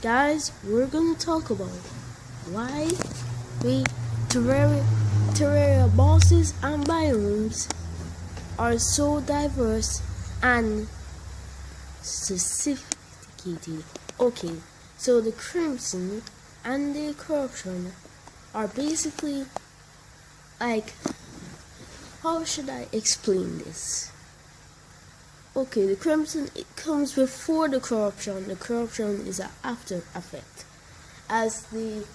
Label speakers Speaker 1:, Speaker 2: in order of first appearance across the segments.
Speaker 1: Guys, we're gonna talk about why we Terraria bosses and biomes are so diverse and sophisticated. Okay, so the Crimson and the Corruption are basically like, how should I explain this? Okay, the Crimson, it comes before the Corruption. The Corruption is an after effect. As the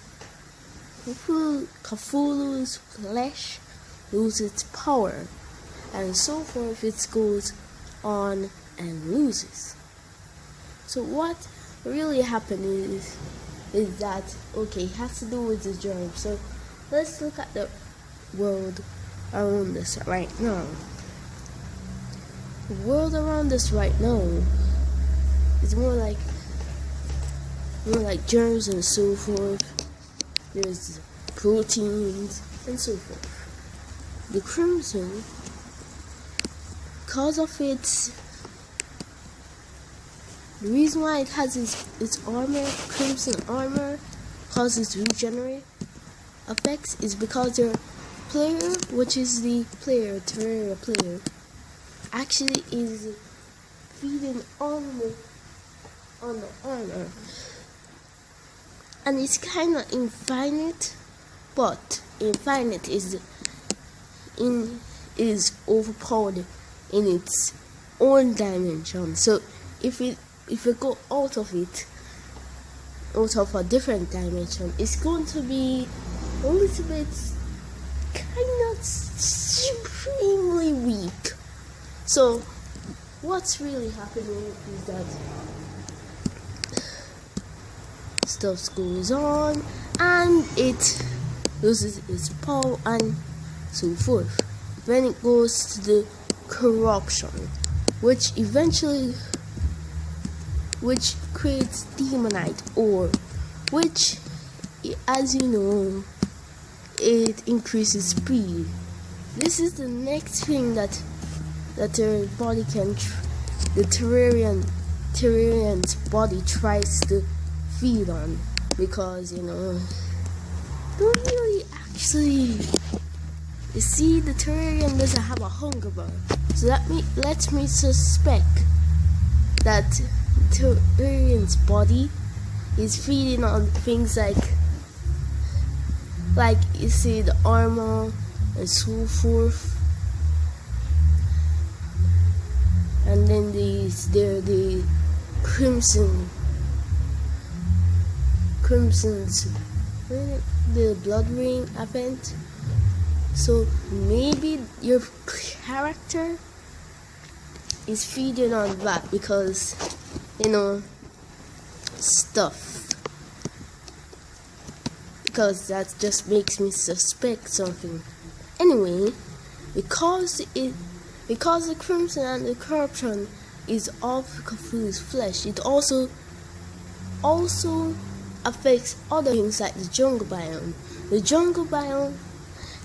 Speaker 1: Cthulhu's flesh loses its power, and so forth, it goes on and loses. So what really happened is that, okay, it has to do with the germ. So let's look at the world around us right now. The world around us right now is more like germs and so forth. There's proteins and so forth. The Crimson, because of the reason why it has its armor, Crimson armor, causes regenerate effects, is because their player, which is the player, Terraria player, actually is feeding on the armor, and it's kind of infinite, but infinite is overpowered in its own dimension. So if we go out of a different dimension, it's going to be a little bit kind of supremely weak. So what's really happening is that stuff goes on and it loses its power and so forth. Then it goes to the Corruption, which creates demonite ore, which, as you know, it increases speed. This is the next thing that their body the Terrarian's body tries to feed on, because don't really actually. You see, the Terrarian doesn't have a hunger bar, so that lets me suspect that the Terrarian's body is feeding on things like you see, the armor and so forth. And then the Crimson's the blood ring event. So maybe your character is feeding on that because stuff. Because that just makes me suspect something. Anyway, because the Crimson and the Corruption is of Cthulhu's flesh, it also affects other things like the jungle biome. The jungle biome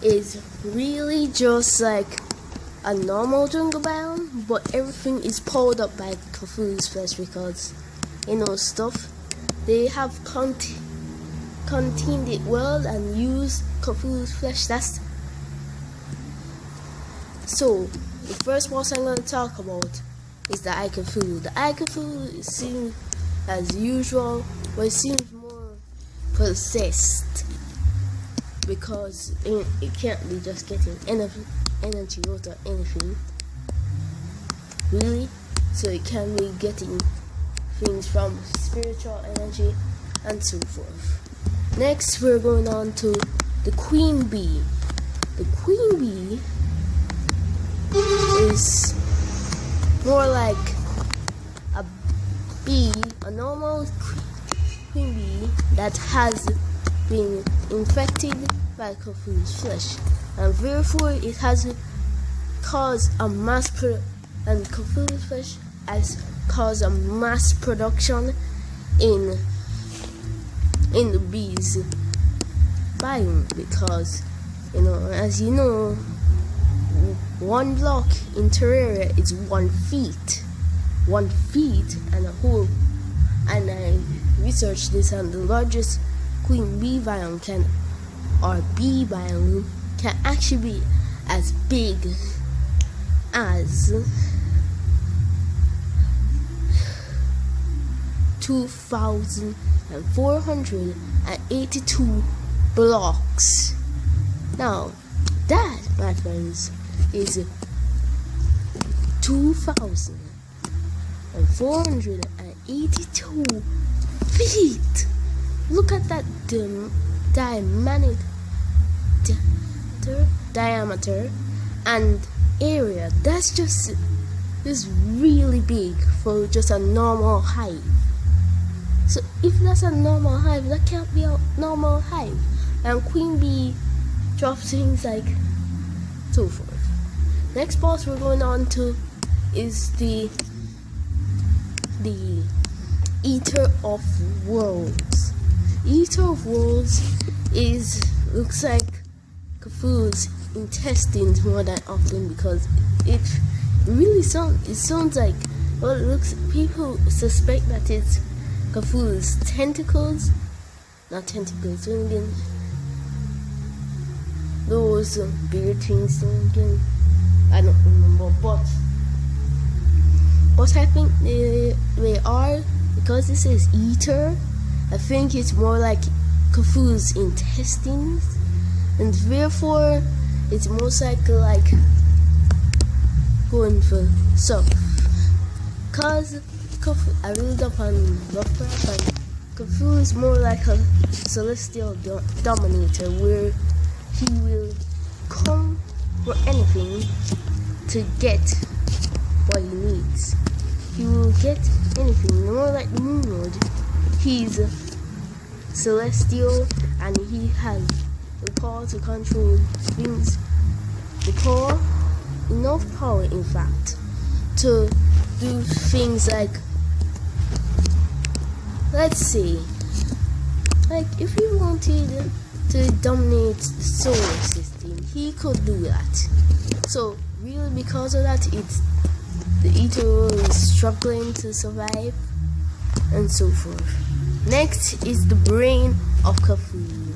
Speaker 1: is really just like a normal jungle biome, but everything is powered up by Cthulhu's flesh because stuff. They have contained it well and used Cthulhu's flesh. So the first boss I'm going to talk about is the Cthulhu. The Cthulhu seems as usual, but it seems more possessed because it can't be just getting energy out of anything, really. So it can be getting things from spiritual energy and so forth. Next, we're going on to the Queen Bee. The Queen Bee is more like a bee, a normal queen bee that has been infected by Cthulhu's flesh, and therefore it has caused a and Cthulhu's flesh has caused a mass production in the bee's biome, because as you know, one block in Terraria is 1 feet, and a whole, and I researched this, and the largest queen bee biome can actually be as big as 2,482 blocks. Now, that, my friends, is 2,482 feet. Look at that diameter and area. That's just really big for just a normal hive. So if that's a normal hive, that can't be a normal hive. And queen bee drops things like so forth. Next boss we're going on to is the Eater of Worlds. Eater of Worlds looks like Cthulhu's intestines more than often, because it sounds like, well, people suspect that it's Cthulhu's tentacles, not tentacles, again, those bigger things, again, I don't remember, but I think they are, because this is Eater, I think it's more like Cthulhu's intestines, and therefore it's most likely like going for stuff. Cause I read up on Lovecraft, and Cthulhu is more like a celestial dominator, where he will come for anything to get what he needs. He will get anything, more like the Moon Lord. He's celestial, and he has the power to control things. Enough power, in fact, to do things like, let's say, like if he wanted to dominate the solar system, he could do that. So really, because of that, the Eater is struggling to survive, and so forth. Next is the Brain of Cthulhu.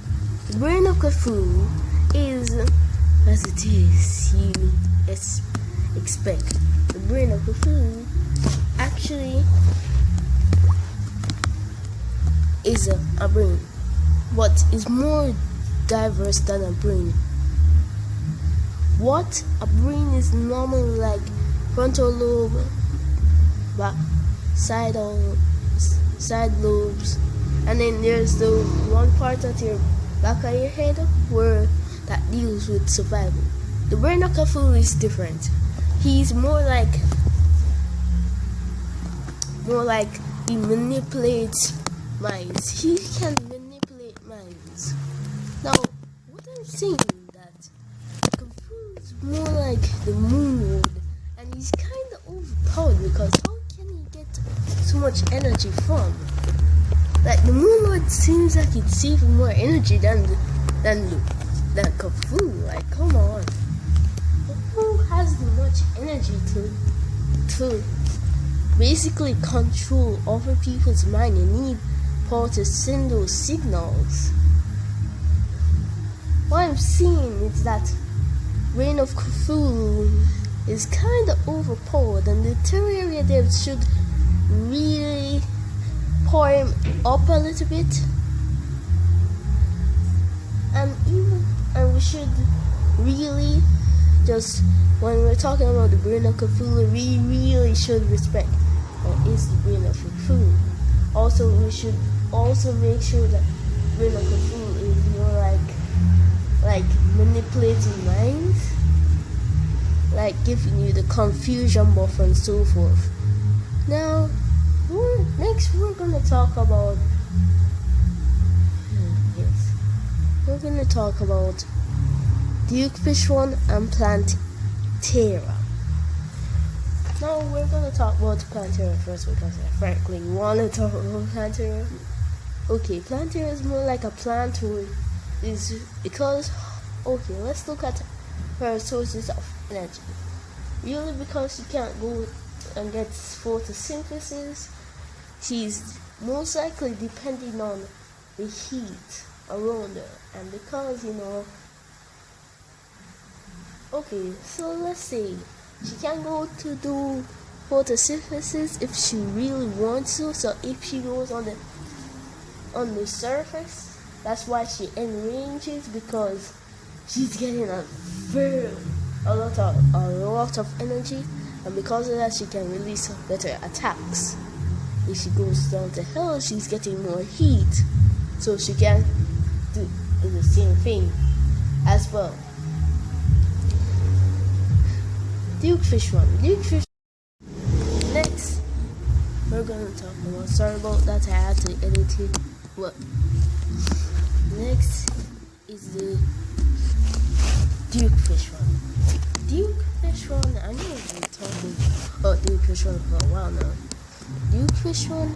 Speaker 1: The Brain of Cthulhu is, as it is, you expect. The Brain of Cthulhu actually is a brain, but is more diverse than a brain. What a brain is normally like frontal lobe, side lobes, and then there's the one part at your back of your head where that deals with survival. The Brain of Cthulhu is different. He's more like he manipulates minds. He can manipulate minds. Now, what I'm saying is that Cthulhu's more like the Moon Lord, and he's kind of overpowered, because how can he get so much energy from? Like, the Moon Lord seems like it's saving more energy than Cthulhu. Like, come on. Who has the much energy to basically control other people's mind? You need power to send those signals. What I'm seeing is that Reign of Cthulhu is kind of overpowered, and the Terraria devs should really pour him up a little bit, and we should really, just when we're talking about the Brain of Cthulhu, we really should respect what is the Brain of Cthulhu. Also, we should also make sure that Brain of Cthulhu is more like manipulating minds, like giving you the confusion buff and so forth. Now, next we're gonna talk about Dukefish 1 and Plantera. Now we're gonna talk about Plantera first, because I frankly want to talk about Plantera. Okay, Plantera is more like a plant let's look at her sources of energy. Really, because she can't go and get photosynthesis, she's most likely depending on the heat around her. And because, okay, so let's say she can go to do photosynthesis if she really wants to. So if she goes on the surface, that's why she enranges, because she's getting a lot of energy, and because of that she can release better attacks. If she goes down to hell, she's getting more heat, so she can do the same thing as well. Duke Fish One. Next, we're gonna talk about. Sorry about that, I had to edit it. But next is the Duke Fish One. Duke Fish One. I know I've been talking about Duke Fish One for a while now. Duke Fish One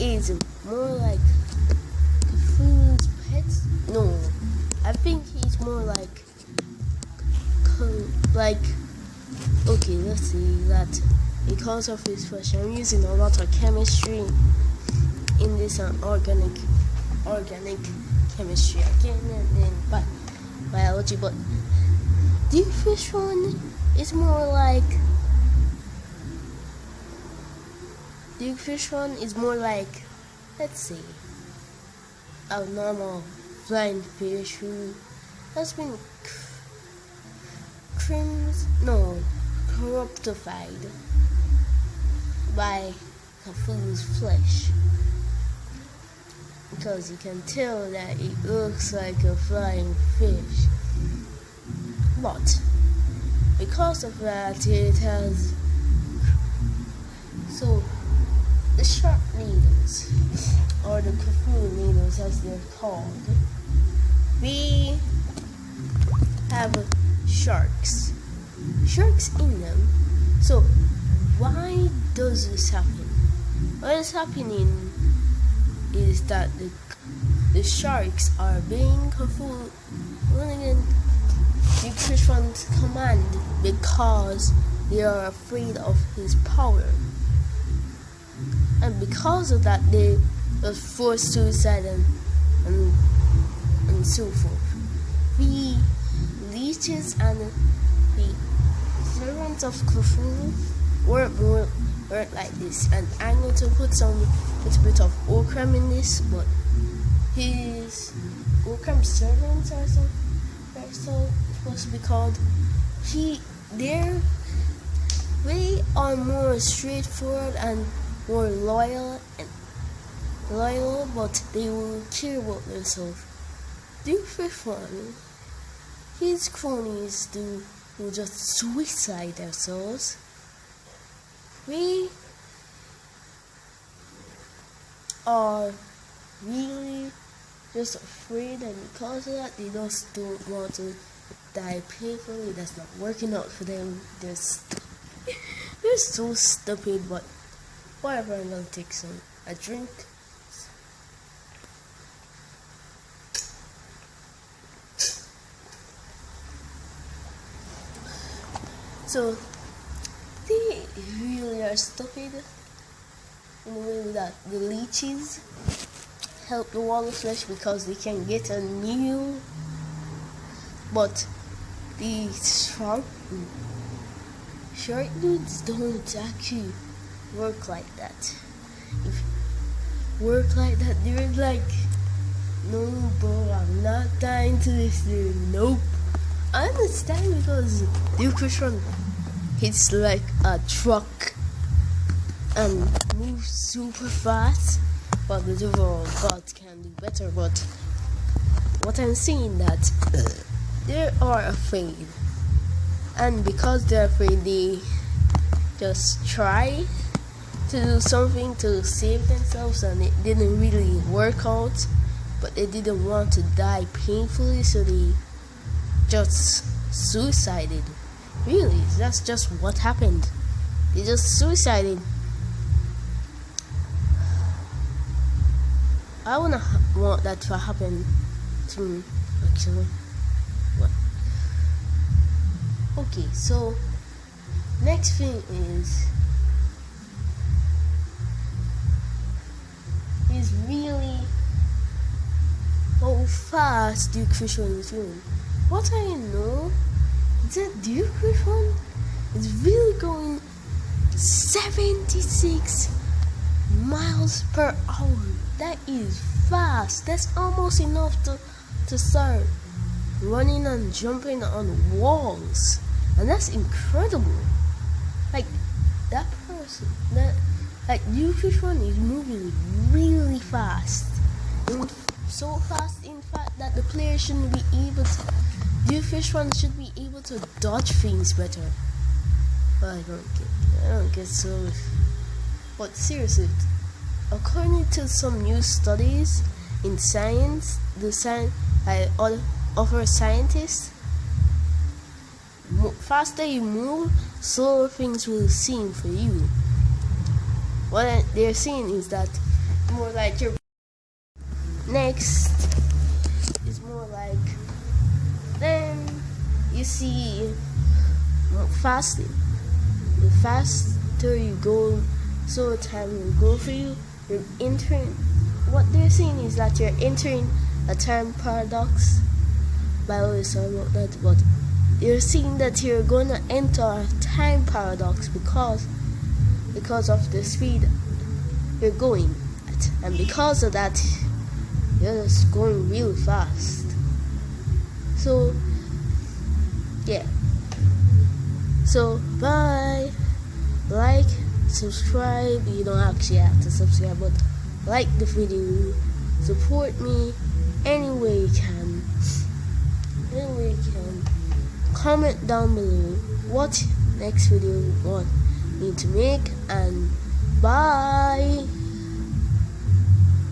Speaker 1: is more like Cthulhu's pets. No, I think he's more like. Okay, let's see that because of his flesh, I'm using a lot of chemistry in this organic chemistry again, and then biology. But Duke Fish One is more like let's say a normal flying fish who has been corruptified by Cthulhu's flesh, because you can tell that it looks like a flying fish, but because of that it has the shark needles, or the Cthulhu needles as they're called. We have sharks in them. So why does this happen? What is happening is that the sharks are being Cthulhu running in the Fish One's command because they are afraid of his power. And because of that, they just force suicide and so forth. The leeches and the servants of Cthulhu weren't like this. And I'm going to put a bit of Okram in this, but his Okram servants are so supposed to be called. They are more straightforward and more loyal, but they will care about themselves. Duke Fish One, his cronies will just suicide themselves. We are really just afraid, and because of that, they just don't want to die painfully. That's not working out for them. They're so stupid, but whatever, I'm gonna take a drink. So they really are stupid in the way that the leeches help the water flesh because they can get a new, but the shark dudes don't actually work like that. If work like that, they're like, no bro, I'm not dying to this dude. Nope. I understand, because Duke Fish One hits like a truck and moves super fast, but the overall god can do better. But what I'm saying that they are afraid, and because they're afraid, they just try to do something to save themselves, and it didn't really work out. But they didn't want to die painfully, so they just suicided. Really, that's just what happened. They just suicided. I wouldn't want that to happen to me, actually. What? Okay, so next thing is is really how fast Duke Fish One is going. What I know is that Duke Fish One is really going 76 miles per hour. That is fast. That's almost enough to start running and jumping on walls. And that's incredible. Like, that person, Duke Fish One is moving really fast. So fast, in fact, that the player shouldn't be able to. Duke Fish One should be able to dodge things better. But I don't get so. But seriously, according to some new studies in science, by other scientists, faster you move, slower things will seem for you. What they're saying is that more like your next is more like then you see fasting. The faster you go, so time will go for you. You're entering. What they're saying is that you're entering a time paradox. By the way, sorry about that, but you're seeing that you're going to enter a time paradox because of the speed you're going at, and because of that, you're just going real fast. So, yeah. So, bye. Like, subscribe. You don't actually have to subscribe, but like the video. Support me any way you can. Comment down below what next video you want me to make, and bye.